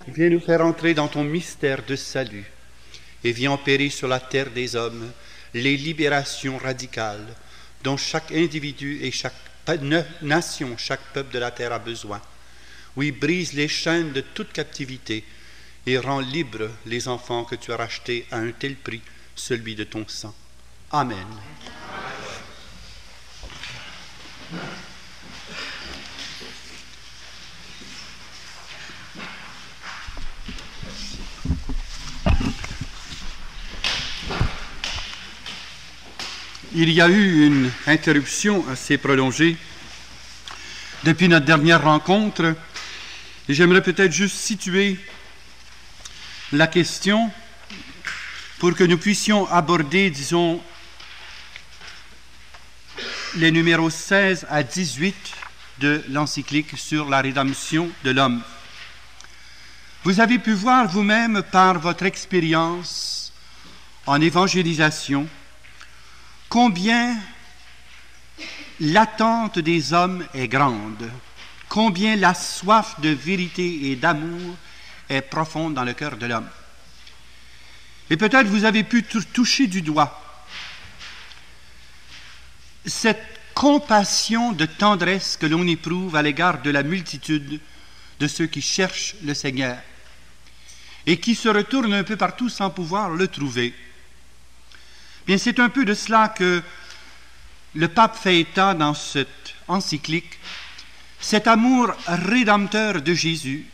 Viens nous faire entrer dans ton mystère de salut et viens opérer sur la terre des hommes les libérations radicales dont chaque individu et chaque nation, chaque peuple de la terre a besoin. Oui, brise les chaînes de toute captivité et rends libres les enfants que tu as rachetés à un tel prix, celui de ton sang. Amen. Il y a eu une interruption assez prolongée depuis notre dernière rencontre et j'aimerais peut-être juste situer la question pour que nous puissions aborder, disons, les numéros 16 à 18 de l'encyclique sur la rédemption de l'homme. Vous avez pu voir vous-même par votre expérience en évangélisation combien l'attente des hommes est grande, combien la soif de vérité et d'amour est profonde dans le cœur de l'homme. Et peut-être vous avez pu toucher du doigt cette compassion de tendresse que l'on éprouve à l'égard de la multitude de ceux qui cherchent le Seigneur et qui se retournent un peu partout sans pouvoir le trouver. Bien, c'est un peu de cela que le pape fait état dans cette encyclique, cet amour rédempteur de Jésus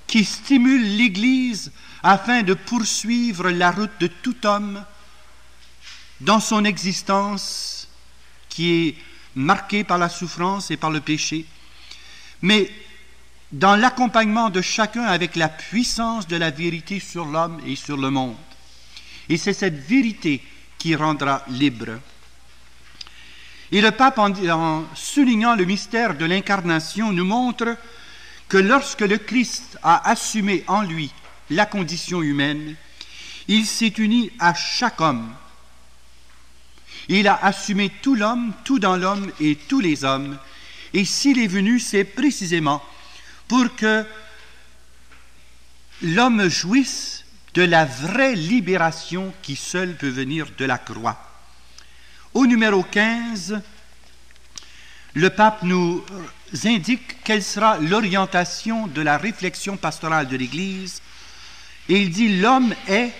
qui stimule l'Église afin de poursuivre la route de tout homme dans son existence qui est marquée par la souffrance et par le péché, mais dans l'accompagnement de chacun avec la puissance de la vérité sur l'homme et sur le monde. Et c'est cette vérité qui rendra libre. Et le pape, en soulignant le mystère de l'incarnation, nous montre que lorsque le Christ a assumé en lui la condition humaine, il s'est uni à chaque homme. Il a assumé tout l'homme, tout dans l'homme et tous les hommes. Et s'il est venu, c'est précisément pour que l'homme jouisse de la vraie libération qui seule peut venir de la croix. Au numéro 15, le pape nous indique quelle sera l'orientation de la réflexion pastorale de l'Église. Et il dit « L'homme est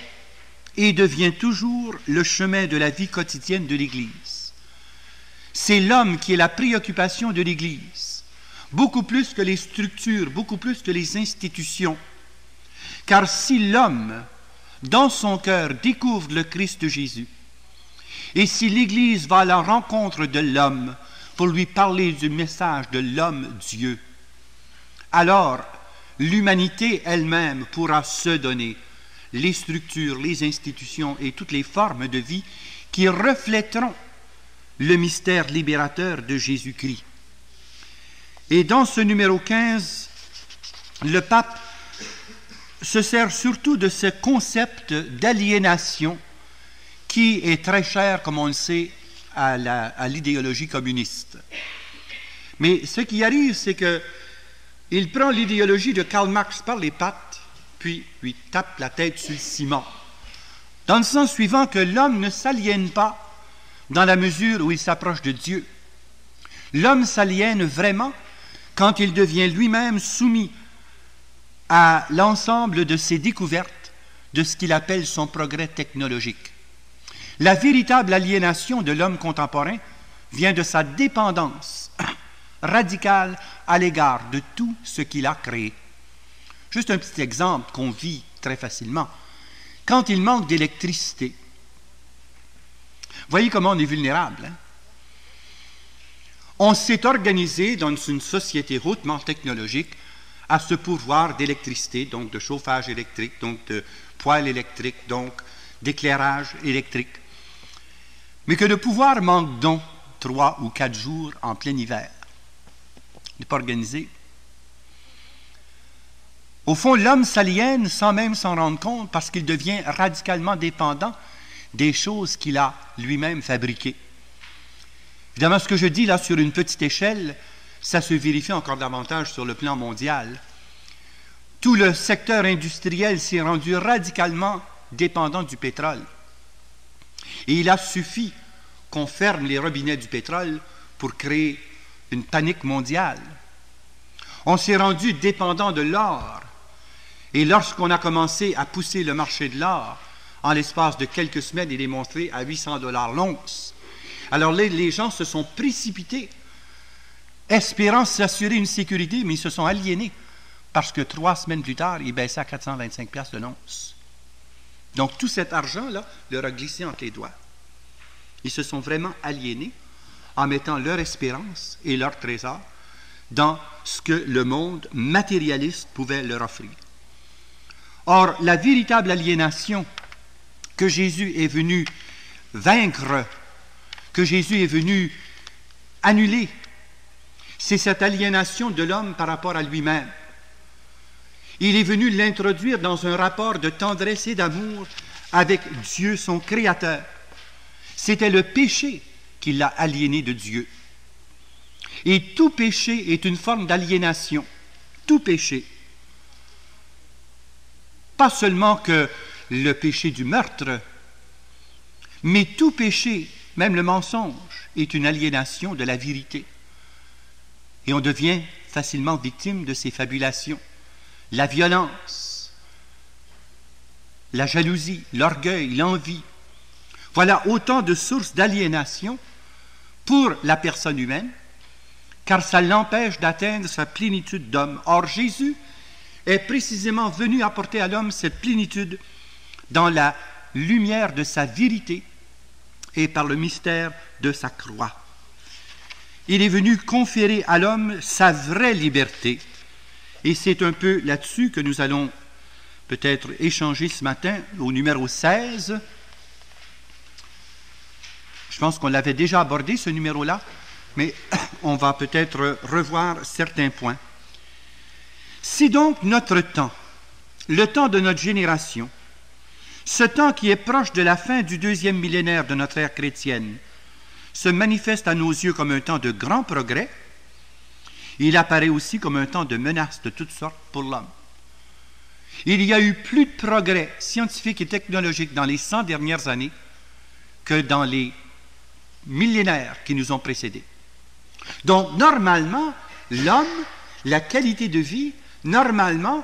et devient toujours le chemin de la vie quotidienne de l'Église. » C'est l'homme qui est la préoccupation de l'Église, beaucoup plus que les structures, beaucoup plus que les institutions. Car si l'homme, dans son cœur, découvre le Christ Jésus, et si l'Église va à la rencontre de l'homme pour lui parler du message de l'homme-Dieu, alors l'humanité elle-même pourra se donner les structures, les institutions et toutes les formes de vie qui reflèteront le mystère libérateur de Jésus-Christ. Et dans ce numéro 15, le pape se sert surtout de ce concept d'aliénation qui est très cher, comme on le sait, à l'idéologie communiste. Mais ce qui arrive, c'est qu'il prend l'idéologie de Karl Marx par les pattes, puis lui tape la tête sur le ciment, dans le sens suivant que l'homme ne s'aliène pas dans la mesure où il s'approche de Dieu. L'homme s'aliène vraiment quand il devient lui-même soumis à l'ensemble de ses découvertes de ce qu'il appelle son progrès technologique. La véritable aliénation de l'homme contemporain vient de sa dépendance radicale à l'égard de tout ce qu'il a créé. Juste un petit exemple qu'on vit très facilement. Quand il manque d'électricité, voyez comment on est vulnérable. Hein? On s'est organisé dans une société hautement technologique à se pourvoir d'électricité, donc de chauffage électrique, donc de poêle électrique, donc d'éclairage électrique. Mais que le pouvoir manque donc 3 ou 4 jours en plein hiver. Il n'est pas organisé. Au fond, l'homme s'aliène sans même s'en rendre compte parce qu'il devient radicalement dépendant des choses qu'il a lui-même fabriquées. Évidemment, ce que je dis là sur une petite échelle, ça se vérifie encore davantage sur le plan mondial, tout le secteur industriel s'est rendu radicalement dépendant du pétrole. Et il a suffi qu'on ferme les robinets du pétrole pour créer une panique mondiale. On s'est rendu dépendant de l'or. Et lorsqu'on a commencé à pousser le marché de l'or, en l'espace de quelques semaines, il est monté à 800 $ l'once. Alors les gens se sont précipités, espérant s'assurer une sécurité, mais ils se sont aliénés, parce que 3 semaines plus tard, il baissait à 425 $ de l'once. Donc tout cet argent-là leur a glissé entre les doigts. Ils se sont vraiment aliénés en mettant leur espérance et leur trésor dans ce que le monde matérialiste pouvait leur offrir. Or, la véritable aliénation que Jésus est venu vaincre, que Jésus est venu annuler, c'est cette aliénation de l'homme par rapport à lui-même. Il est venu l'introduire dans un rapport de tendresse et d'amour avec Dieu, son Créateur. C'était le péché qui l'a aliéné de Dieu. Et tout péché est une forme d'aliénation. Tout péché. Pas seulement que le péché du meurtre, mais tout péché, même le mensonge, est une aliénation de la vérité. Et on devient facilement victime de ces fabulations. La violence, la jalousie, l'orgueil, l'envie. Voilà autant de sources d'aliénation pour la personne humaine, car ça l'empêche d'atteindre sa plénitude d'homme. Or, Jésus est précisément venu apporter à l'homme cette plénitude dans la lumière de sa vérité et par le mystère de sa croix. Il est venu conférer à l'homme sa vraie liberté. Et c'est un peu là-dessus que nous allons peut-être échanger ce matin au numéro 16. Je pense qu'on l'avait déjà abordé, ce numéro-là, mais on va peut-être revoir certains points. Si donc notre temps, le temps de notre génération, ce temps qui est proche de la fin du 2e millénaire de notre ère chrétienne, se manifeste à nos yeux comme un temps de grand progrès, il apparaît aussi comme un temps de menace de toutes sortes pour l'homme. Il y a eu plus de progrès scientifiques et technologiques dans les 100 dernières années que dans les millénaires qui nous ont précédés. Donc, normalement, l'homme, la qualité de vie, normalement,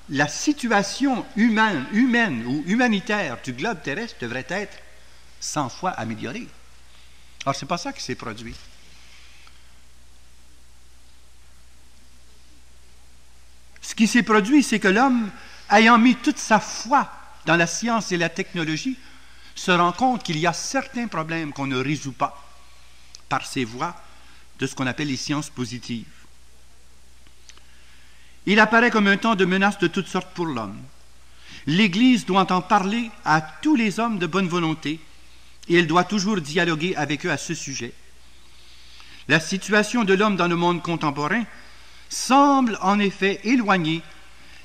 la situation humaine ou humanitaire du globe terrestre devrait être 100 fois améliorée. Alors, ce n'est pas ça qui s'est produit. Ce qui s'est produit, c'est que l'homme, ayant mis toute sa foi dans la science et la technologie, se rend compte qu'il y a certains problèmes qu'on ne résout pas par ces voies de ce qu'on appelle les sciences positives. Il apparaît comme un temps de menace de toutes sortes pour l'homme. L'Église doit en parler à tous les hommes de bonne volonté et elle doit toujours dialoguer avec eux à ce sujet. La situation de l'homme dans le monde contemporain semble en effet éloignée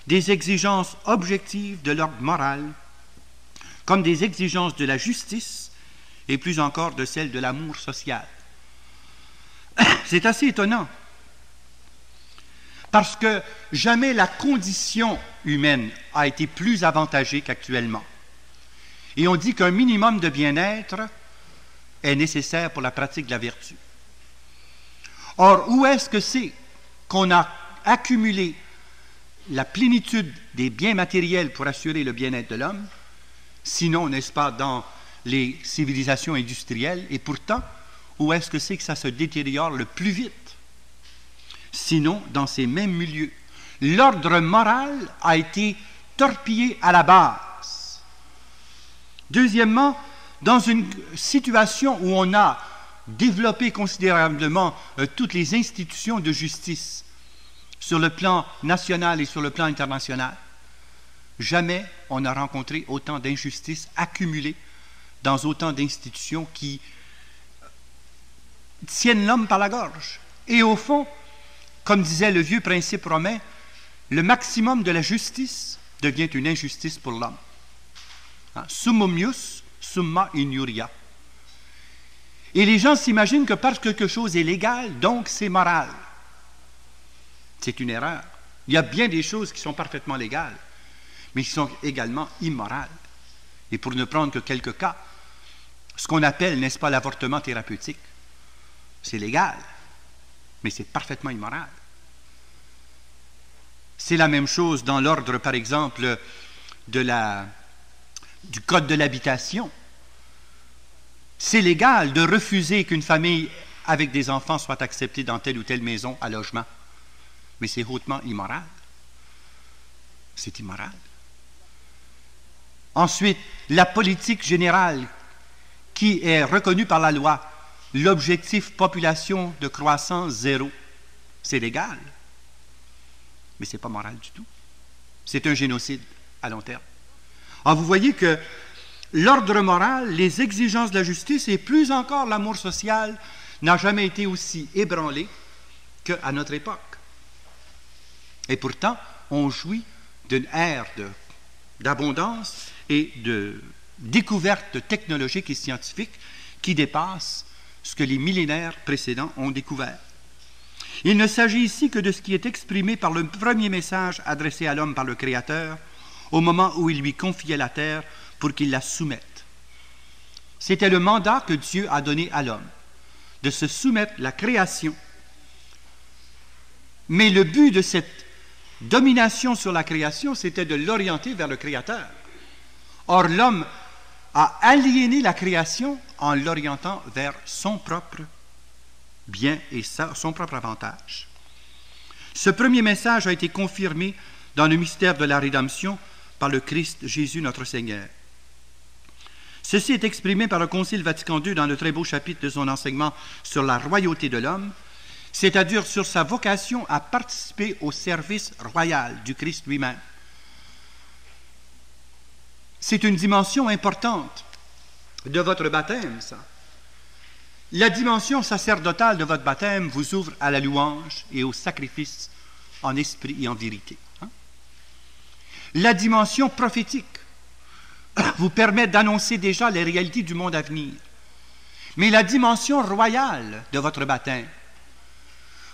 des exigences objectives de l'ordre moral, comme des exigences de la justice et plus encore de celles de l'amour social. C'est assez étonnant, parce que jamais la condition humaine a été plus avantagée qu'actuellement. Et on dit qu'un minimum de bien-être est nécessaire pour la pratique de la vertu. Or, où est-ce que c'est qu'on a accumulé la plénitude des biens matériels pour assurer le bien-être de l'homme, sinon, n'est-ce pas, dans les civilisations industrielles, et pourtant, où est-ce que c'est que ça se détériore le plus vite? Sinon, dans ces mêmes milieux. L'ordre moral a été torpillé à la base. Deuxièmement, dans une situation où on a développé considérablement toutes les institutions de justice sur le plan national et sur le plan international, jamais on n'a rencontré autant d'injustices accumulées dans autant d'institutions qui tiennent l'homme par la gorge. Et au fond, comme disait le vieux principe romain, le maximum de la justice devient une injustice pour l'homme. Summum ius, summa injuria. Et les gens s'imaginent que parce que quelque chose est légal, donc c'est moral. C'est une erreur. Il y a bien des choses qui sont parfaitement légales, mais qui sont également immorales. Et pour ne prendre que quelques cas, ce qu'on appelle, n'est-ce pas, l'avortement thérapeutique, c'est légal, mais c'est parfaitement immoral. C'est la même chose dans l'ordre, par exemple, du code de l'habitation. C'est légal de refuser qu'une famille avec des enfants soit acceptée dans telle ou telle maison à logement, mais c'est hautement immoral. C'est immoral. Ensuite, la politique générale qui est reconnue par la loi, l'objectif population de croissance zéro, c'est légal, mais ce n'est pas moral du tout. C'est un génocide à long terme. Alors, vous voyez que l'ordre moral, les exigences de la justice et plus encore l'amour social n'a jamais été aussi ébranlé qu'à notre époque. Et pourtant, on jouit d'une ère d'abondance et de découvertes technologiques et scientifiques qui dépassent ce que les millénaires précédents ont découvert. Il ne s'agit ici que de ce qui est exprimé par le premier message adressé à l'homme par le Créateur au moment où il lui confiait la terre pour qu'il la soumette. C'était le mandat que Dieu a donné à l'homme, de se soumettre à la création. Mais le but de cette domination sur la création, c'était de l'orienter vers le Créateur. Or, l'homme a aliéné la création en l'orientant vers son propre bien et son propre avantage. Ce premier message a été confirmé dans le mystère de la rédemption par le Christ Jésus notre Seigneur. Ceci est exprimé par le Concile Vatican II dans le très beau chapitre de son enseignement sur la royauté de l'homme, c'est-à-dire sur sa vocation à participer au service royal du Christ lui-même. C'est une dimension importante de votre baptême, ça. La dimension sacerdotale de votre baptême vous ouvre à la louange et au sacrifice en esprit et en vérité. La dimension prophétique vous permet d'annoncer déjà les réalités du monde à venir. Mais la dimension royale de votre baptême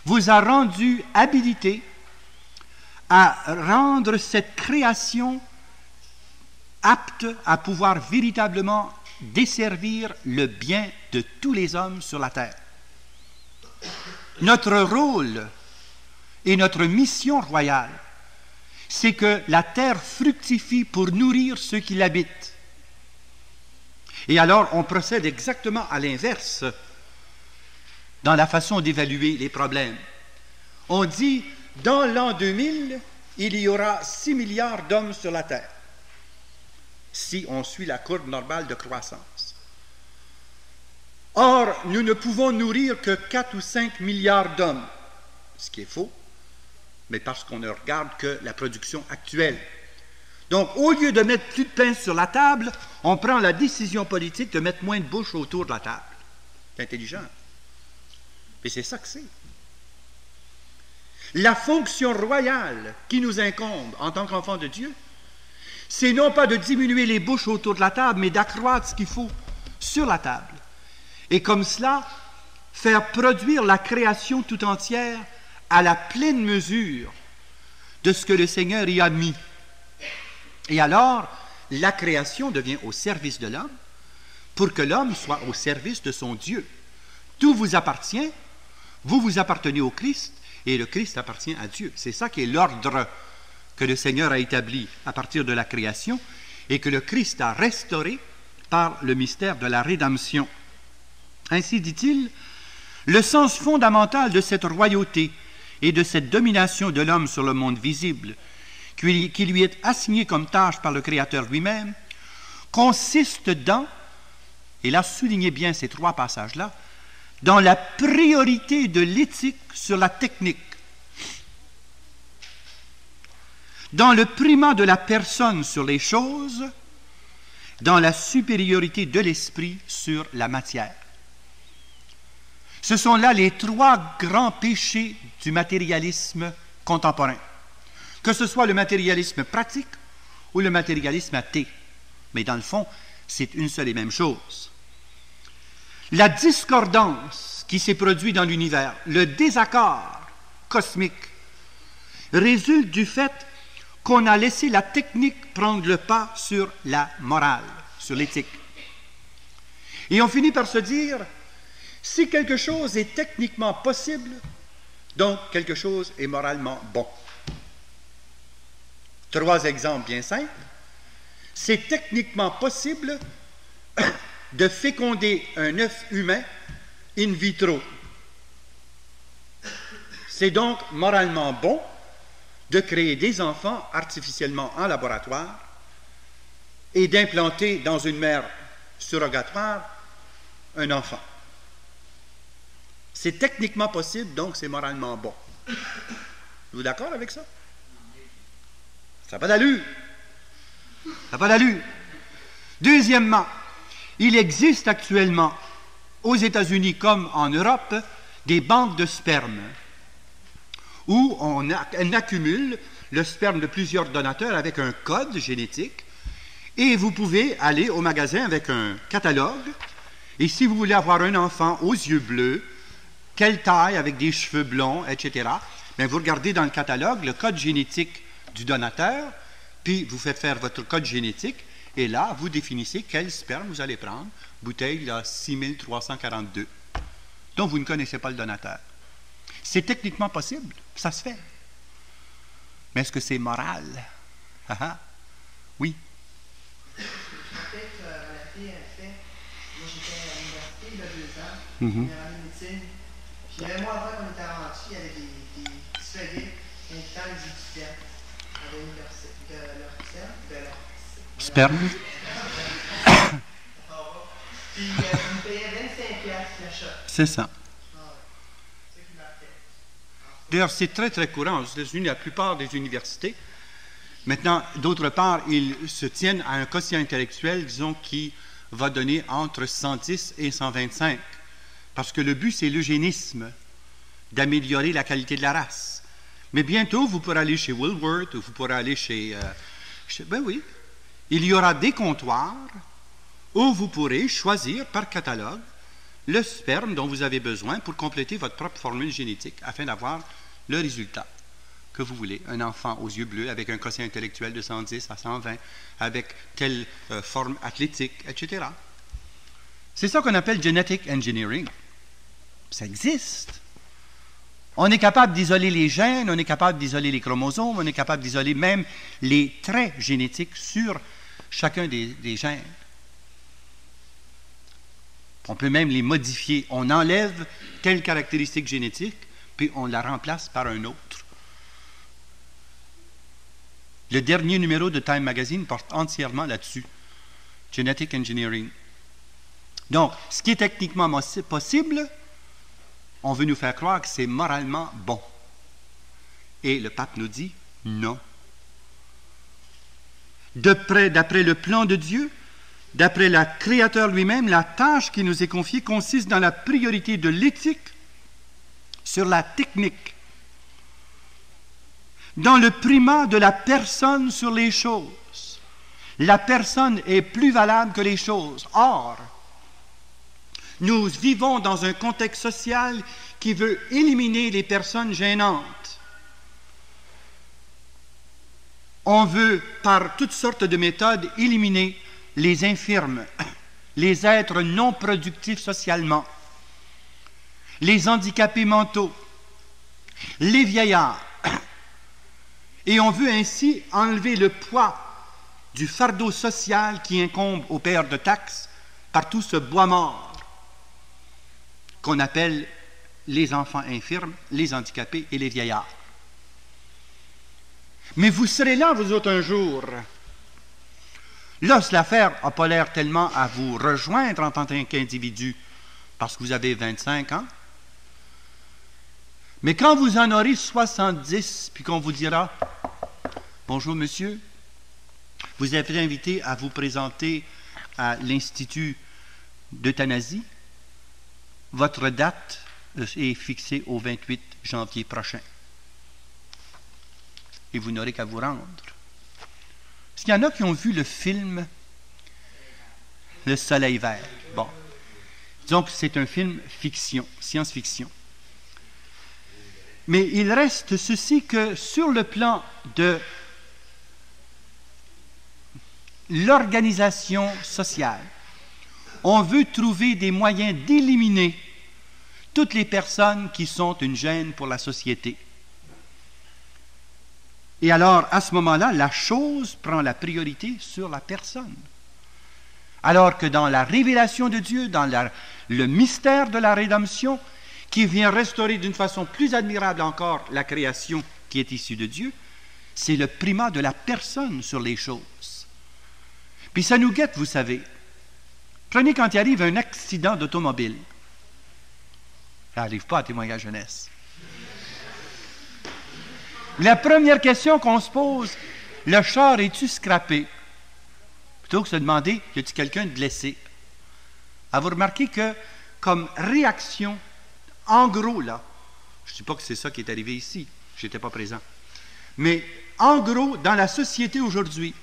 vous a rendu habilité à rendre cette création apte à pouvoir véritablement desservir le bien de tous les hommes sur la terre. Notre rôle et notre mission royale, c'est que la terre fructifie pour nourrir ceux qui l'habitent. Et alors, on procède exactement à l'inverse dans la façon d'évaluer les problèmes. On dit, dans l'an 2000, il y aura 6 milliards d'hommes sur la terre, si on suit la courbe normale de croissance. Or, nous ne pouvons nourrir que 4 ou 5 milliards d'hommes, ce qui est faux, mais parce qu'on ne regarde que la production actuelle. Donc, au lieu de mettre plus de pain sur la table, on prend la décision politique de mettre moins de bouche autour de la table. C'est intelligent. Mais c'est ça que c'est. La fonction royale qui nous incombe en tant qu'enfants de Dieu, c'est non pas de diminuer les bouches autour de la table, mais d'accroître ce qu'il faut sur la table. Et comme cela, faire produire la création tout entière à la pleine mesure de ce que le Seigneur y a mis. Et alors, la création devient au service de l'homme pour que l'homme soit au service de son Dieu. Tout vous appartient, vous appartenez au Christ et le Christ appartient à Dieu. C'est ça qui est l'ordre que le Seigneur a établi à partir de la création et que le Christ a restauré par le mystère de la rédemption. Ainsi dit-il, le sens fondamental de cette royauté et de cette domination de l'homme sur le monde visible, qui lui est assigné comme tâche par le Créateur lui-même, consiste dans, et là soulignez bien ces 3 passages-là, dans la priorité de l'éthique sur la technique, dans le primat de la personne sur les choses, dans la supériorité de l'esprit sur la matière. Ce sont là les 3 grands péchés du matérialisme contemporain, que ce soit le matérialisme pratique ou le matérialisme athée. Mais dans le fond, c'est une seule et même chose. La discordance qui s'est produite dans l'univers, le désaccord cosmique, résulte du fait qu'on a laissé la technique prendre le pas sur la morale, sur l'éthique. Et on finit par se dire, si quelque chose est techniquement possible, donc quelque chose est moralement bon. 3 exemples bien simples. C'est techniquement possible de féconder un œuf humain in vitro. C'est donc moralement bon de créer des enfants artificiellement en laboratoire et d'implanter dans une mère surrogatoire un enfant. C'est techniquement possible, donc c'est moralement bon. Vous êtes d'accord avec ça? Ça n'a pas d'allure. Ça n'a pas d'allure. Deuxièmement, il existe actuellement, aux États-Unis comme en Europe, des banques de sperme où on accumule le sperme de plusieurs donateurs avec un code génétique et vous pouvez aller au magasin avec un catalogue et si vous voulez avoir un enfant aux yeux bleus, quelle taille, avec des cheveux blonds, etc., bien, vous regardez dans le catalogue le code génétique du donateur, puis vous faites faire votre code génétique et là, vous définissez quel sperme vous allez prendre. Bouteille, là, 6342, dont vous ne connaissez pas le donateur. C'est techniquement possible, ça se fait. Mais est-ce que c'est moral? Ah ah. Oui. Peut-être la fille, elle fait. Moi, j'étais à l'université il y a 2 ans, en médecine. Puis un mois avant qu'on était rentrés, il y avait des feuillets invitant les étudiants à l'université, de leur Sperme. Puis ils me payaient 25$ l'achat. C'est ça. D'ailleurs, c'est très, très courant aux États-Unis, la plupart des universités. Maintenant, d'autre part, ils se tiennent à un quotient intellectuel, disons, qui va donner entre 110 et 125. Parce que le but, c'est l'eugénisme, d'améliorer la qualité de la race. Mais bientôt, vous pourrez aller chez Woolworth, ou vous pourrez aller chez ben oui, il y aura des comptoirs où vous pourrez choisir par catalogue le sperme dont vous avez besoin pour compléter votre propre formule génétique afin d'avoir le résultat que vous voulez. Un enfant aux yeux bleus avec un quotient intellectuel de 110 à 120, avec telle forme athlétique, etc. C'est ça qu'on appelle genetic engineering. Ça existe. On est capable d'isoler les gènes, on est capable d'isoler les chromosomes, on est capable d'isoler même les traits génétiques sur chacun des gènes. On peut même les modifier. On enlève telle caractéristique génétique, puis on la remplace par un autre. Le dernier numéro de Time Magazine porte entièrement là-dessus. Genetic Engineering. Donc, ce qui est techniquement possible, on veut nous faire croire que c'est moralement bon. Et le pape nous dit non. D'après le plan de Dieu, d'après le Créateur lui-même, la tâche qui nous est confiée consiste dans la priorité de l'éthique sur la technique, dans le primat de la personne sur les choses. La personne est plus valable que les choses. Or, nous vivons dans un contexte social qui veut éliminer les personnes gênantes. On veut, par toutes sortes de méthodes, éliminer les infirmes, les êtres non productifs socialement, les handicapés mentaux, les vieillards. Et on veut ainsi enlever le poids du fardeau social qui incombe aux payeurs de taxes par tout ce bois mort qu'on appelle les enfants infirmes, les handicapés et les vieillards. Mais vous serez là, vous autres, un jour. Là, l'affaire n'a pas l'air tellement à vous rejoindre en tant qu'individu, parce que vous avez 25 ans. Mais quand vous en aurez 70, puis qu'on vous dira « Bonjour, monsieur, vous êtes invité à vous présenter à l'Institut d'euthanasie. Votre date est fixée au 28 janvier prochain. Et vous n'aurez qu'à vous rendre. » Est-ce qu'il y en a qui ont vu le film Le Soleil vert? Bon. Disons que c'est un film fiction, science-fiction. Mais il reste ceci que sur le plan de l'organisation sociale, on veut trouver des moyens d'éliminer toutes les personnes qui sont une gêne pour la société. Et alors, à ce moment-là, la chose prend la priorité sur la personne. Alors que dans la révélation de Dieu, dans le mystère de la rédemption, qui vient restaurer d'une façon plus admirable encore la création qui est issue de Dieu, c'est le primat de la personne sur les choses. Puis ça nous guette, vous savez. Prenez quand il arrive un accident d'automobile. Ça n'arrive pas à témoignage jeunesse. La première question qu'on se pose, le char est-tu scrappé? Plutôt que de se demander, y a-t-il quelqu'un de blessé? Avez-vous remarqué que, comme réaction, en gros, là, je ne dis pas que c'est ça qui est arrivé ici, je n'étais pas présent, mais en gros, dans la société aujourd'hui,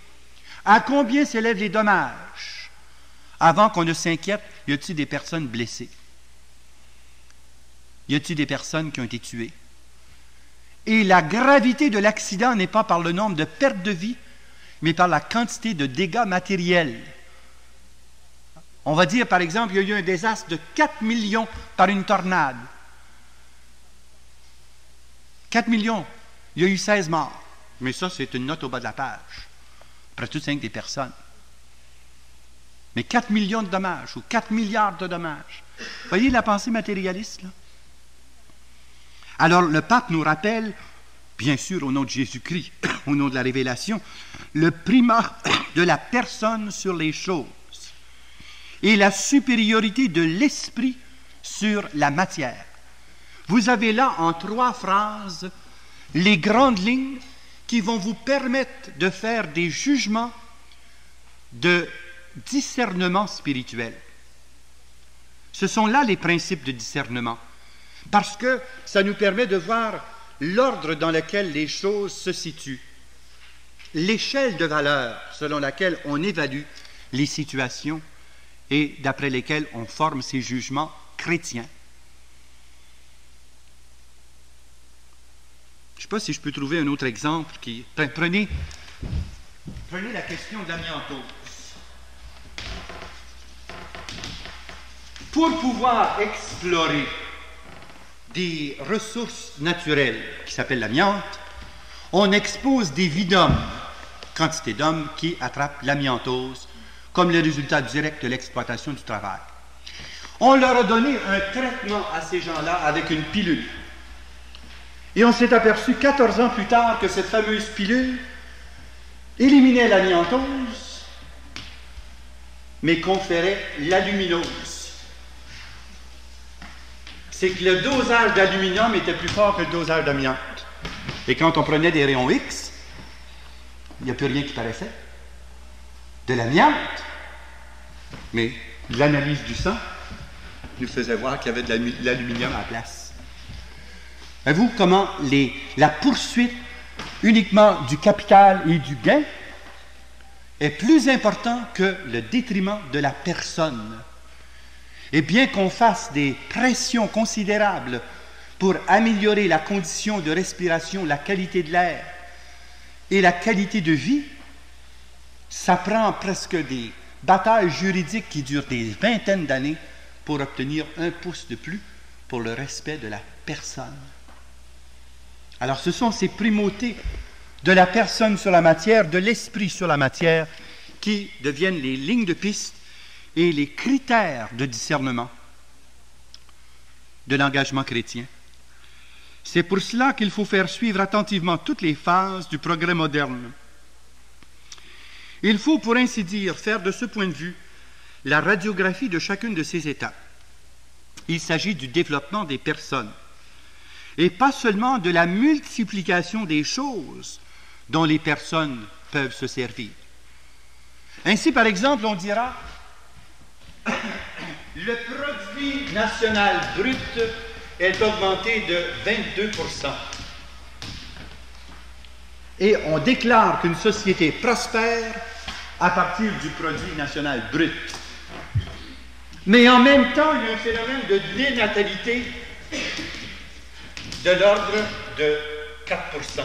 à combien s'élèvent les dommages avant qu'on ne s'inquiète, y a-t-il des personnes blessées? Y a-t-il des personnes qui ont été tuées? Et la gravité de l'accident n'est pas par le nombre de pertes de vie, mais par la quantité de dégâts matériels. On va dire, par exemple, il y a eu un désastre de 4 millions par une tornade. 4 millions, il y a eu 16 morts. Mais ça, c'est une note au bas de la page. Après tout, c'est des personnes. Mais 4 millions de dommages, ou 4 milliards de dommages. Voyez la pensée matérialiste, là? Alors, le pape nous rappelle, bien sûr, au nom de Jésus-Christ, au nom de la révélation, le primat de la personne sur les choses et la supériorité de l'esprit sur la matière. Vous avez là, en 3 phrases, les grandes lignes qui vont vous permettre de faire des jugements de discernement spirituel. Ce sont là les principes de discernement. Parce que ça nous permet de voir l'ordre dans lequel les choses se situent, l'échelle de valeur selon laquelle on évalue les situations et d'après lesquelles on forme ses jugements chrétiens. Je ne sais pas si je peux trouver un autre exemple qui... Prenez la question de l'amiantose. Pour pouvoir explorer des ressources naturelles qui s'appellent l'amiante, on expose des vies d'hommes, quantité d'hommes qui attrapent l'amiantose comme le résultat direct de l'exploitation du travail. On leur a donné un traitement à ces gens-là avec une pilule. Et on s'est aperçu 14 ans plus tard que cette fameuse pilule éliminait l'amiantose, mais conférait l'aluminose. C'est que le dosage d'aluminium était plus fort que le dosage d'amiante. Et quand on prenait des rayons X, il n'y a plus rien qui paraissait. De l'amiante. Mais l'analyse du sang nous faisait voir qu'il y avait de l'aluminium à la place. Voyez-vous comment la poursuite uniquement du capital et du gain est plus important que le détriment de la personne. Et bien qu'on fasse des pressions considérables pour améliorer la condition de respiration, la qualité de l'air et la qualité de vie, ça prend presque des batailles juridiques qui durent des vingtaines d'années pour obtenir 1 pouce de plus pour le respect de la personne. Alors ce sont ces primautés de la personne sur la matière, de l'esprit sur la matière, qui deviennent les lignes de piste et les critères de discernement de l'engagement chrétien. C'est pour cela qu'il faut faire suivre attentivement toutes les phases du progrès moderne. Il faut, pour ainsi dire, faire de ce point de vue la radiographie de chacune de ces étapes. Il s'agit du développement des personnes, et pas seulement de la multiplication des choses dont les personnes peuvent se servir. Ainsi, par exemple, on dira le produit national brut est augmenté de 22%. Et on déclare qu'une société prospère à partir du produit national brut. Mais en même temps, il y a un phénomène de dénatalité, de l'ordre de 4%.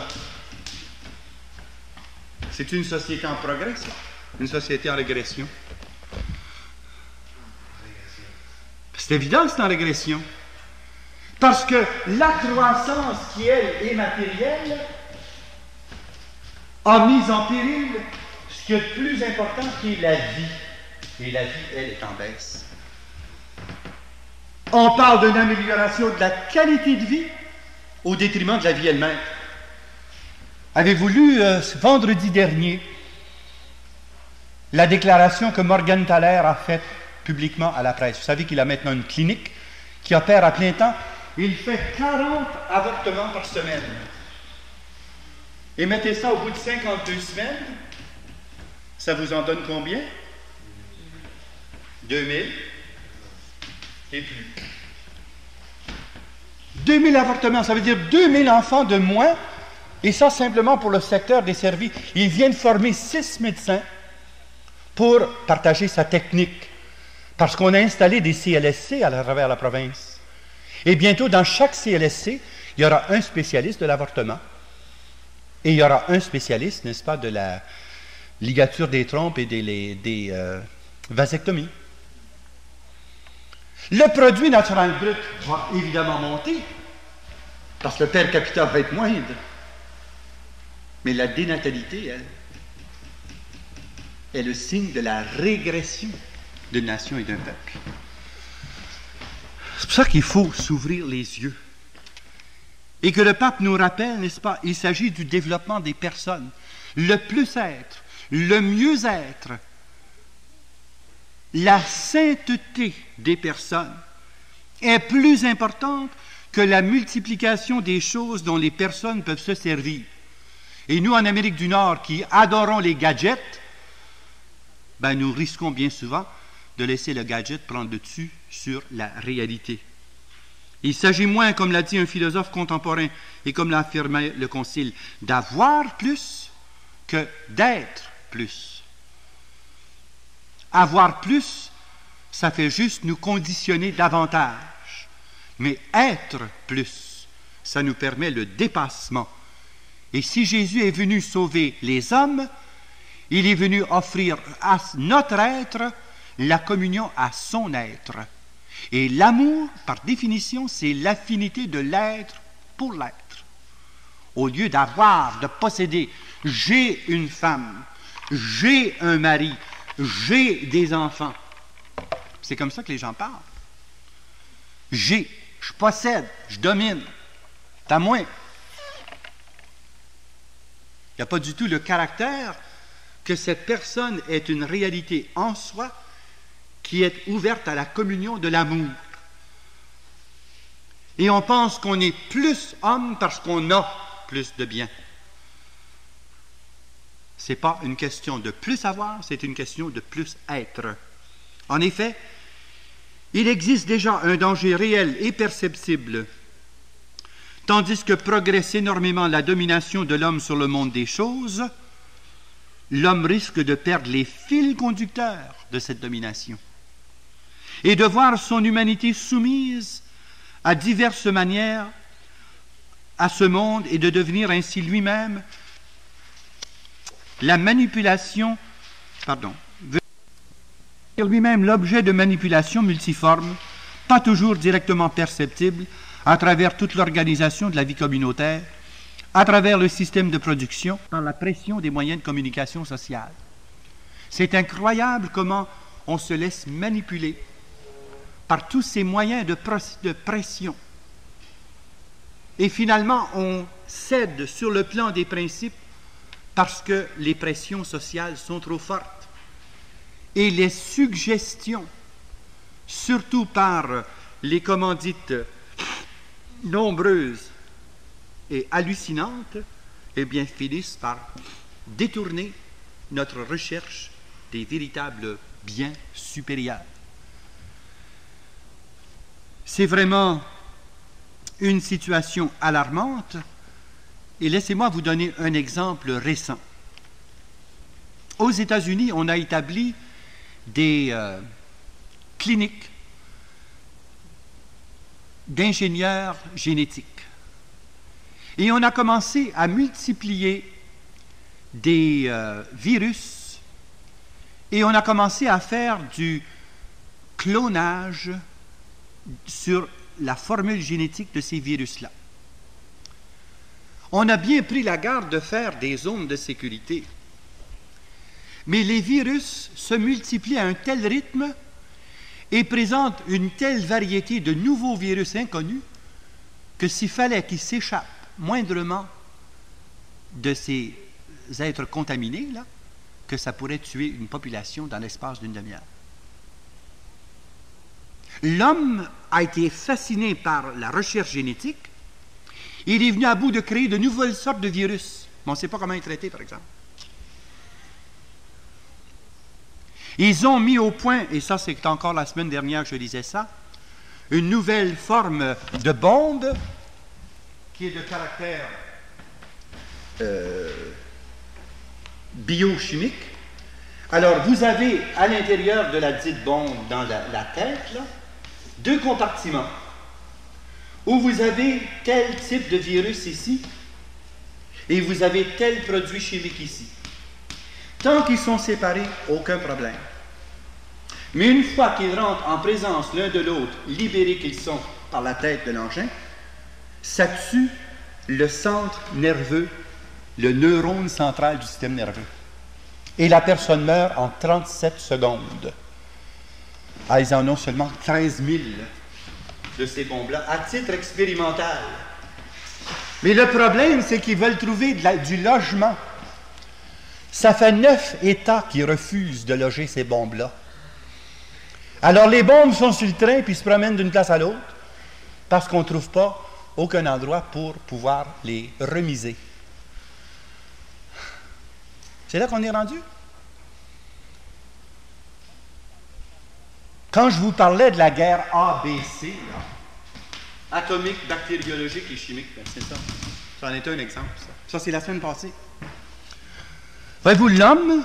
C'est une société en progrès, ça? Une société en régression. C'est évident que c'est en régression. Parce que la croissance qui, elle, est matérielle, a mis en péril ce qui est le plus important, qui est la vie. Et la vie, elle, est en baisse. On parle d'une amélioration de la qualité de vie au détriment de la vie elle-même. Avez-vous lu vendredi dernier la déclaration que Morgan Thaler a faite publiquement à la presse? Vous savez qu'il a maintenant une clinique qui opère à plein temps. Il fait 40 avortements par semaine. Et mettez ça au bout de 52 semaines, ça vous en donne combien? 2000 et plus. 2000 avortements, ça veut dire 2000 enfants de moins, et ça simplement pour le secteur des services. Il vient de former 6 médecins pour partager sa technique, parce qu'on a installé des CLSC à travers la province. Et bientôt, dans chaque CLSC, il y aura un spécialiste de l'avortement, et il y aura un spécialiste, n'est-ce pas, de la ligature des trompes et des vasectomies. Le produit naturel brut va évidemment monter, parce que le per capita va être moindre. Mais la dénatalité, elle, est le signe de la régression d'une nation et d'un peuple. C'est pour ça qu'il faut s'ouvrir les yeux. Et que le pape nous rappelle, n'est-ce pas, il s'agit du développement des personnes. Le plus-être, le mieux-être, la sainteté des personnes est plus importante que la multiplication des choses dont les personnes peuvent se servir. Et nous, en Amérique du Nord, qui adorons les gadgets, ben, nous risquons bien souvent de laisser le gadget prendre le dessus sur la réalité. Il s'agit moins, comme l'a dit un philosophe contemporain et comme l'a affirmé le Concile, d'avoir plus que d'être plus. Avoir plus, ça fait juste nous conditionner davantage. Mais être plus, ça nous permet le dépassement. Et si Jésus est venu sauver les hommes, il est venu offrir à notre être la communion à son être. Et l'amour, par définition, c'est l'affinité de l'être pour l'être. Au lieu d'avoir, de posséder, j'ai une femme, j'ai un mari, j'ai des enfants. C'est comme ça que les gens parlent. J'ai, je possède, je domine. T'as moins. Il n'y a pas du tout le caractère que cette personne est une réalité en soi qui est ouverte à la communion de l'amour. Et on pense qu'on est plus homme parce qu'on a plus de biens. Ce n'est pas une question de plus avoir, c'est une question de plus être. En effet, il existe déjà un danger réel et perceptible, tandis que progresse énormément la domination de l'homme sur le monde des choses, l'homme risque de perdre les fils conducteurs de cette domination et de voir son humanité soumise à diverses manières à ce monde et de devenir ainsi lui-même la manipulation, lui-même l'objet de manipulation multiforme, pas toujours directement perceptible, à travers toute l'organisation de la vie communautaire, à travers le système de production, par la pression des moyens de communication sociale. C'est incroyable comment on se laisse manipuler par tous ces moyens de pression. Et finalement, on cède sur le plan des principes parce que les pressions sociales sont trop fortes. Et les suggestions, surtout par les commandites nombreuses et hallucinantes, eh bien, finissent par détourner notre recherche des véritables biens supérieurs. C'est vraiment une situation alarmante, et laissez-moi vous donner un exemple récent. Aux États-Unis, on a établi des cliniques d'ingénieurs génétiques. Et on a commencé à multiplier des virus et on a commencé à faire du clonage sur la formule génétique de ces virus-là. On a bien pris la garde de faire des zones de sécurité. Mais les virus se multiplient à un tel rythme et présentent une telle variété de nouveaux virus inconnus que s'il fallait qu'ils s'échappent moindrement de ces êtres contaminés, là, que ça pourrait tuer une population dans l'espace d'une demi-heure. L'homme a été fasciné par la recherche génétique. Il est venu à bout de créer de nouvelles sortes de virus. Mais on ne sait pas comment les traiter, par exemple. Ils ont mis au point, et ça c'est encore la semaine dernière que je lisais ça, une nouvelle forme de bombe qui est de caractère biochimique. Alors, vous avez à l'intérieur de la dite bombe, dans la tête, là, 2 compartiments où vous avez tel type de virus ici et vous avez tel produit chimique ici. Tant qu'ils sont séparés, aucun problème. Mais une fois qu'ils rentrent en présence l'un de l'autre, libérés qu'ils sont par la tête de l'engin, ça tue le centre nerveux, le neurone central du système nerveux. Et la personne meurt en 37 secondes. Ah, ils en ont seulement 13 000 de ces bombes-là, à titre expérimental. Mais le problème, c'est qu'ils veulent trouver du logement. Ça fait 9 États qui refusent de loger ces bombes-là. Alors les bombes sont sur le train puis se promènent d'une place à l'autre parce qu'on ne trouve pas aucun endroit pour pouvoir les remiser. C'est là qu'on est rendu. Quand je vous parlais de la guerre ABC, là, atomique, bactériologique et chimique, ben c'est ça. Ça en est un exemple. Ça c'est la semaine passée. Voyez-vous, l'homme,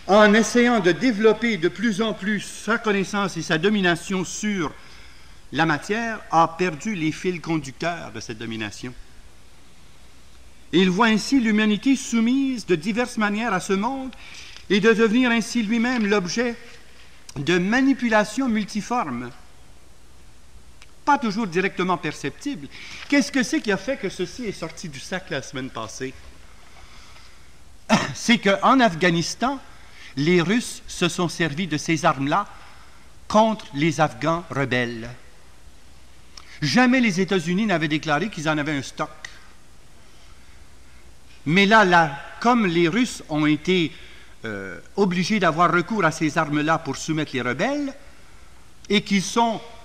en essayant de développer de plus en plus sa connaissance et sa domination sur la matière, a perdu les fils conducteurs de cette domination. Et il voit ainsi l'humanité soumise de diverses manières à ce monde et de devenir ainsi lui-même l'objet de manipulations multiformes, pas toujours directement perceptibles. Qu'est-ce que c'est qui a fait que ceci est sorti du sac la semaine passée? C'est qu'en Afghanistan, les Russes se sont servis de ces armes-là contre les Afghans rebelles. Jamais les États-Unis n'avaient déclaré qu'ils en avaient un stock. Mais là, comme les Russes ont été obligés d'avoir recours à ces armes-là pour soumettre les rebelles, et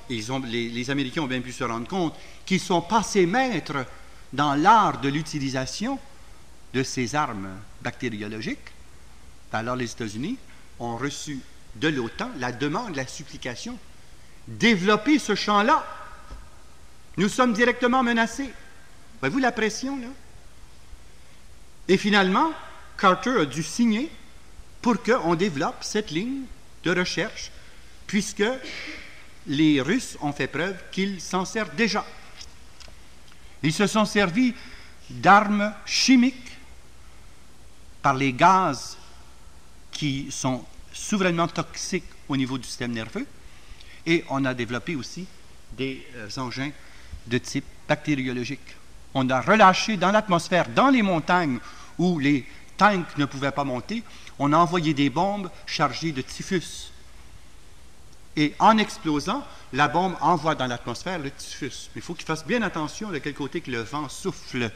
les Américains ont bien pu se rendre compte qu'ils sont passés maîtres dans l'art de l'utilisation de ces armes bactériologiques, alors les États-Unis ont reçu de l'OTAN la demande, la supplication, développer ce champ-là. Nous sommes directement menacés. Voyez-vous la pression, là? Et finalement, Carter a dû signer pour qu'on développe cette ligne de recherche, puisque les Russes ont fait preuve qu'ils s'en servent déjà. Ils se sont servis d'armes chimiques par les gaz qui sont souverainement toxiques au niveau du système nerveux, et on a développé aussi des engins de type bactériologique. On a relâché dans l'atmosphère, dans les montagnes où les tanks ne pouvaient pas monter, on a envoyé des bombes chargées de typhus. Et en explosant, la bombe envoie dans l'atmosphère le typhus. Mais il faut qu'il fasse bien attention de quel côté que le vent souffle,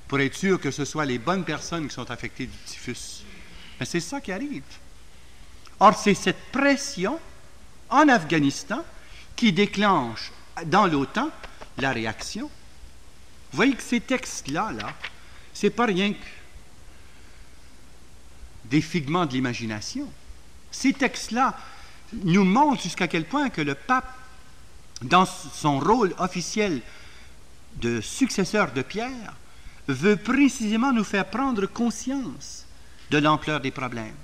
pour être sûr que ce soit les bonnes personnes qui sont affectées du typhus. Mais c'est ça qui arrive. Or, c'est cette pression en Afghanistan qui déclenche dans l'OTAN la réaction. Vous voyez que ces textes-là, c'est pas rien que des figments de l'imagination. Ces textes-là nous montrent jusqu'à quel point que le pape, dans son rôle officiel de successeur de Pierre, veut précisément nous faire prendre conscience de l'ampleur des problèmes.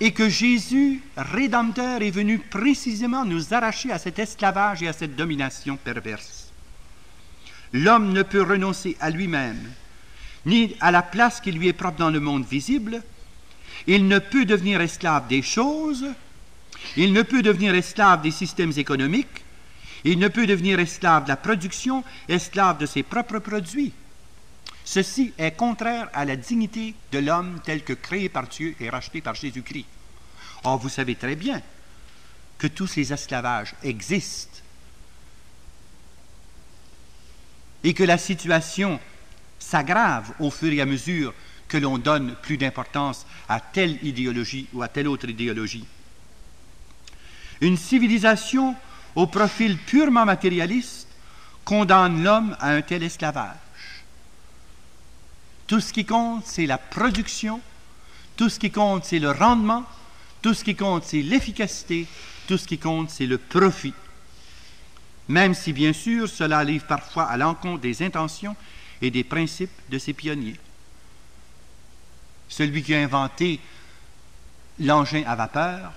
Et que Jésus, Rédempteur, est venu précisément nous arracher à cet esclavage et à cette domination perverse. l'homme ne peut renoncer à lui-même, ni à la place qui lui est propre dans le monde visible. Il ne peut devenir esclave des choses, il ne peut devenir esclave des systèmes économiques, il ne peut devenir esclave de la production, esclave de ses propres produits. Ceci est contraire à la dignité de l'homme tel que créé par Dieu et racheté par Jésus-Christ. Or, vous savez très bien que tous ces esclavages existent et que la situation s'aggrave au fur et à mesure que l'on donne plus d'importance à telle idéologie ou à telle autre idéologie. Une civilisation au profil purement matérialiste condamne l'homme à un tel esclavage. Tout ce qui compte, c'est la production, tout ce qui compte, c'est le rendement, tout ce qui compte, c'est l'efficacité, tout ce qui compte, c'est le profit. Même si, bien sûr, cela arrive parfois à l'encontre des intentions et des principes de ces pionniers. Celui qui a inventé l'engin à vapeur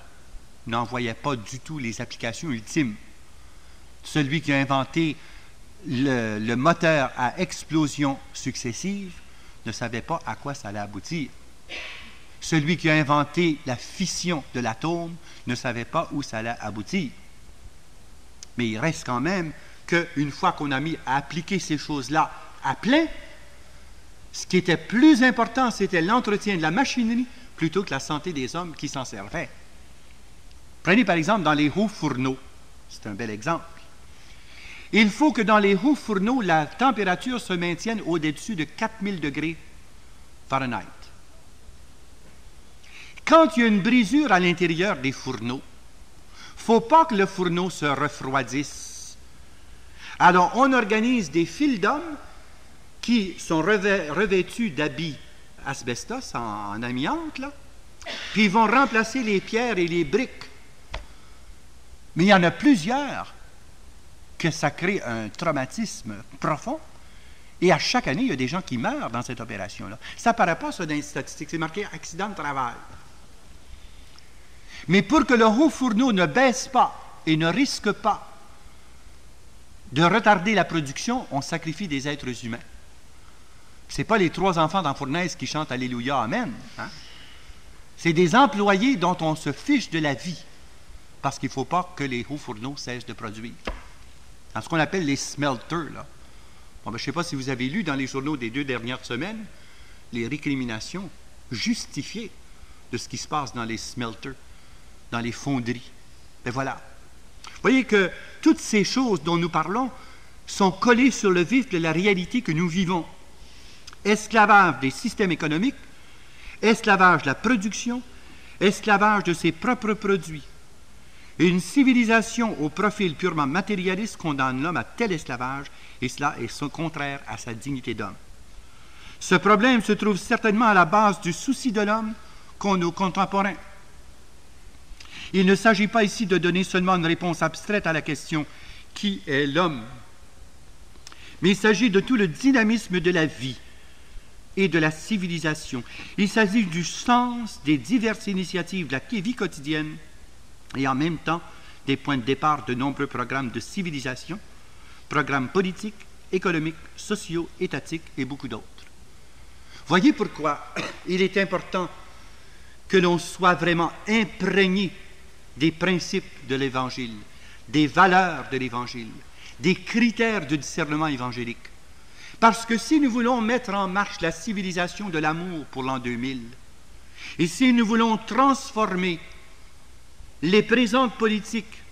n'en voyait pas du tout les applications ultimes. Celui qui a inventé le moteur à explosion successive ne savait pas à quoi ça allait aboutir. Celui qui a inventé la fission de l'atome ne savait pas où ça allait aboutir. Mais il reste quand même qu'une fois qu'on a mis à appliquer ces choses-là à plein, ce qui était plus important, c'était l'entretien de la machinerie plutôt que la santé des hommes qui s'en servaient. Prenez par exemple dans les hauts fourneaux. C'est un bel exemple. Il faut que dans les hauts fourneaux, la température se maintienne au-dessus de 4000 degrés Fahrenheit. Quand il y a une brisure à l'intérieur des fourneaux, il ne faut pas que le fourneau se refroidisse. Alors, on organise des fils d'hommes qui sont revêtus d'habits asbestos en amiante, là, puis ils vont remplacer les pierres et les briques. Mais il y en a plusieurs que ça crée un traumatisme profond. Et à chaque année, il y a des gens qui meurent dans cette opération-là. Ça ne paraît pas, ça, dans les statistiques. C'est marqué « accident de travail ». Mais pour que le haut fourneau ne baisse pas et ne risque pas de retarder la production, on sacrifie des êtres humains. Ce n'est pas les 3 enfants dans la fournaise qui chantent « Alléluia, Amen hein? ». C'est des employés dont on se fiche de la vie parce qu'il ne faut pas que les hauts fourneaux cessent de produire. Dans ce qu'on appelle les smelters, là. Bon, je ne sais pas si vous avez lu dans les journaux des 2 dernières semaines les récriminations justifiées de ce qui se passe dans les smelters, dans les fonderies. Ben voilà. Vous voyez que toutes ces choses dont nous parlons sont collées sur le vif de la réalité que nous vivons. Esclavage des systèmes économiques, esclavage de la production, esclavage de ses propres produits. Une civilisation au profil purement matérialiste condamne l'homme à tel esclavage, et cela est contraire à sa dignité d'homme. Ce problème se trouve certainement à la base du souci de l'homme qu'ont nos contemporains. Il ne s'agit pas ici de donner seulement une réponse abstraite à la question « Qui est l'homme ?» mais il s'agit de tout le dynamisme de la vie et de la civilisation. Il s'agit du sens des diverses initiatives de la vie quotidienne et en même temps des points de départ de nombreux programmes de civilisation, programmes politiques, économiques, sociaux, étatiques et beaucoup d'autres. Voyez pourquoi il est important que l'on soit vraiment imprégné des principes de l'Évangile, des valeurs de l'Évangile, des critères de discernement évangélique. Parce que si nous voulons mettre en marche la civilisation de l'amour pour l'an 2000, et si nous voulons transformer les présentes politiques,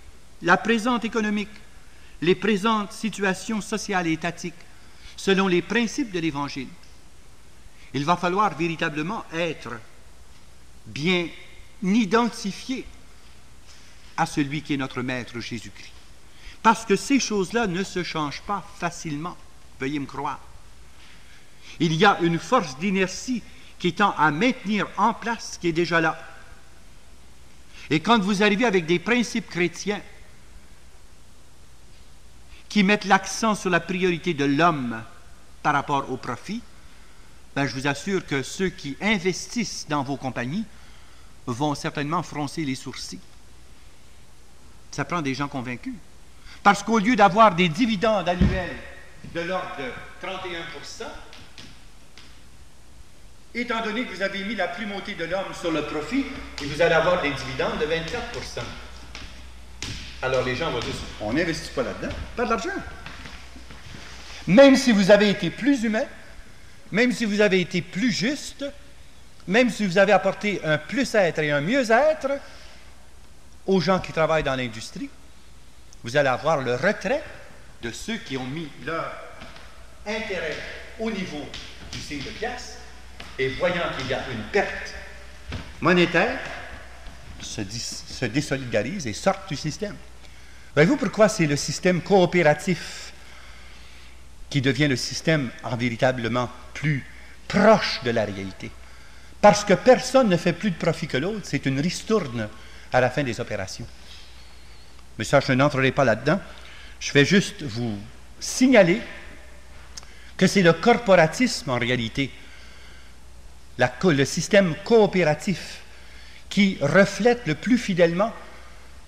la présente économique, les présentes situations sociales et étatiques, selon les principes de l'Évangile, il va falloir véritablement être bien identifié à celui qui est notre Maître Jésus-Christ. Parce que ces choses-là ne se changent pas facilement, veuillez me croire. Il y a une force d'inertie qui tend à maintenir en place ce qui est déjà là. Et quand vous arrivez avec des principes chrétiens qui mettent l'accent sur la priorité de l'homme par rapport au profit, ben je vous assure que ceux qui investissent dans vos compagnies vont certainement froncer les sourcils. Ça prend des gens convaincus. Parce qu'au lieu d'avoir des dividendes annuels de l'ordre de 31%, étant donné que vous avez mis la primauté de l'homme sur le profit, et vous allez avoir des dividendes de 24%. Alors les gens vont dire, on n'investit pas là-dedans, pas de l'argent. Même si vous avez été plus humain, même si vous avez été plus juste, même si vous avez apporté un plus-être et un mieux-être aux gens qui travaillent dans l'industrie, vous allez avoir le retrait de ceux qui ont mis leur intérêt au niveau du signe de pièce et voyant qu'il y a une perte monétaire, se désolidarisent et sortent du système. Voyez-vous pourquoi c'est le système coopératif qui devient le système en véritablement plus proche de la réalité? Parce que personne ne fait plus de profit que l'autre, c'est une ristourne à la fin des opérations. Mais ça, je n'entrerai pas là-dedans. Je vais juste vous signaler que c'est le corporatisme, en réalité, le système coopératif, qui reflète le plus fidèlement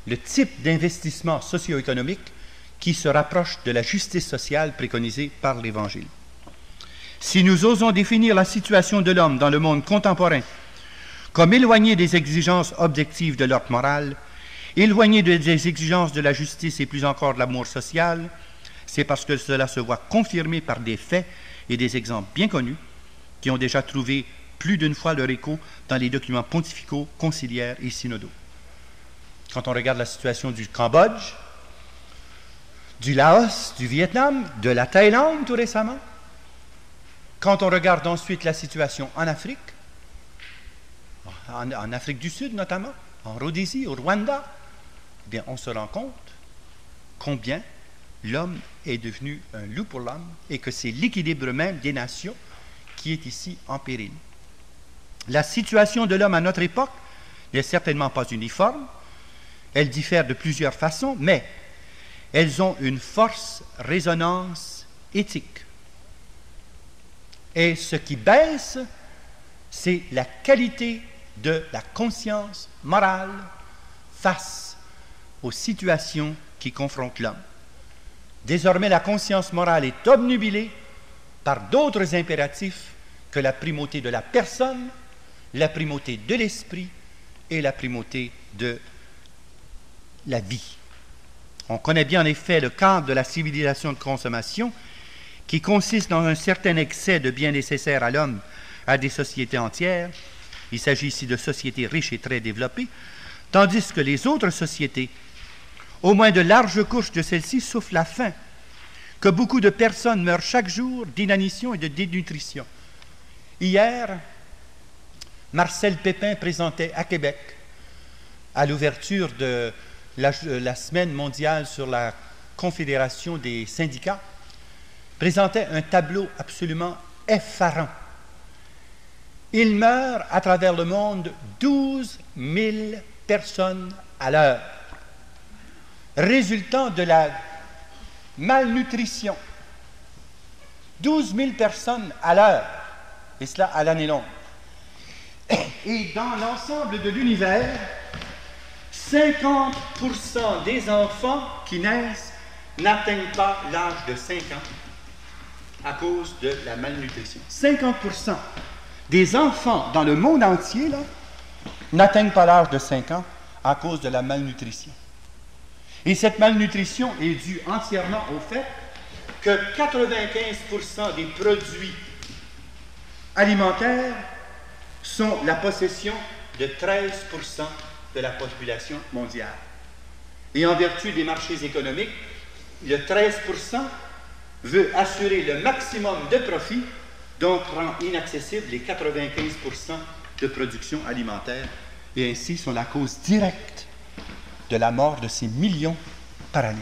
le type d'investissement socio-économique qui se rapproche de la justice sociale préconisée par l'Évangile. Si nous osons définir la situation de l'homme dans le monde contemporain comme éloigné des exigences objectives de l'ordre moral, éloigné des exigences de la justice et plus encore de l'amour social, c'est parce que cela se voit confirmé par des faits et des exemples bien connus qui ont déjà trouvé plus d'une fois leur écho dans les documents pontificaux, conciliaires et synodaux. Quand on regarde la situation du Cambodge, du Laos, du Vietnam, de la Thaïlande tout récemment, quand on regarde ensuite la situation en Afrique, en Afrique du Sud notamment, en Rhodésie, au Rwanda, eh bien, on se rend compte combien l'homme est devenu un loup pour l'homme et que c'est l'équilibre même des nations qui est ici en péril. La situation de l'homme à notre époque n'est certainement pas uniforme. Elle diffère de plusieurs façons, mais elles ont une forte résonance éthique. Et ce qui baisse, c'est la qualité de la conscience morale face aux situations qui confrontent l'homme. Désormais, la conscience morale est obnubilée par d'autres impératifs que la primauté de la personne, la primauté de l'esprit et la primauté de la vie. On connaît bien en effet le cadre de la civilisation de consommation qui consiste dans un certain excès de biens nécessaires à l'homme, à des sociétés entières. Il s'agit ici de sociétés riches et très développées, tandis que les autres sociétés, au moins de larges couches de celles-ci, souffrent la faim, que beaucoup de personnes meurent chaque jour d'inanition et de dénutrition. Hier, Marcel Pépin présentait à Québec, à l'ouverture de la Semaine mondiale sur la Confédération des syndicats, présentait un tableau absolument effarant. Il meurt à travers le monde 12 000 personnes à l'heure, résultant de la malnutrition. 12 000 personnes à l'heure, et cela à l'année longue. Et dans l'ensemble de l'univers, 50% des enfants qui naissent n'atteignent pas l'âge de 5 ans à cause de la malnutrition. 50% des enfants dans le monde entier n'atteignent pas l'âge de 5 ans à cause de la malnutrition. Et cette malnutrition est due entièrement au fait que 95% des produits alimentaires sont la possession de 13% de la population mondiale. Et en vertu des marchés économiques, le 13% veut assurer le maximum de profit, donc rend inaccessible les 95% de production alimentaire, et ainsi sont la cause directe de la mort de ces millions par année.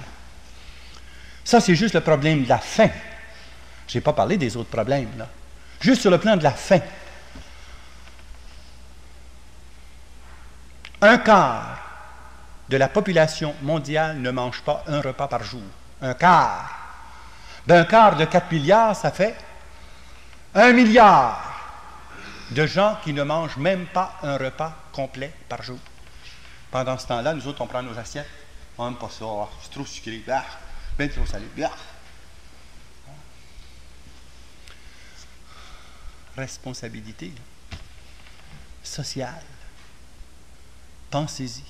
Ça, c'est juste le problème de la faim. Je n'ai pas parlé des autres problèmes, là. Juste sur le plan de la faim. Un quart de la population mondiale ne mange pas un repas par jour. Un quart. D'un quart de 4 milliards, ça fait 1 milliard de gens qui ne mangent même pas un repas complet par jour. Pendant ce temps-là, nous autres, on prend nos assiettes. On n'aime pas ça. C'est trop sucré. Ben trop salé. responsabilité sociale. Pensez-y.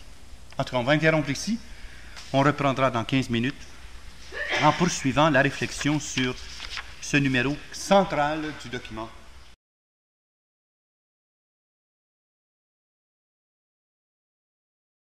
En tout cas, on va interrompre ici. On reprendra dans 15 minutes en poursuivant la réflexion sur ce numéro central du document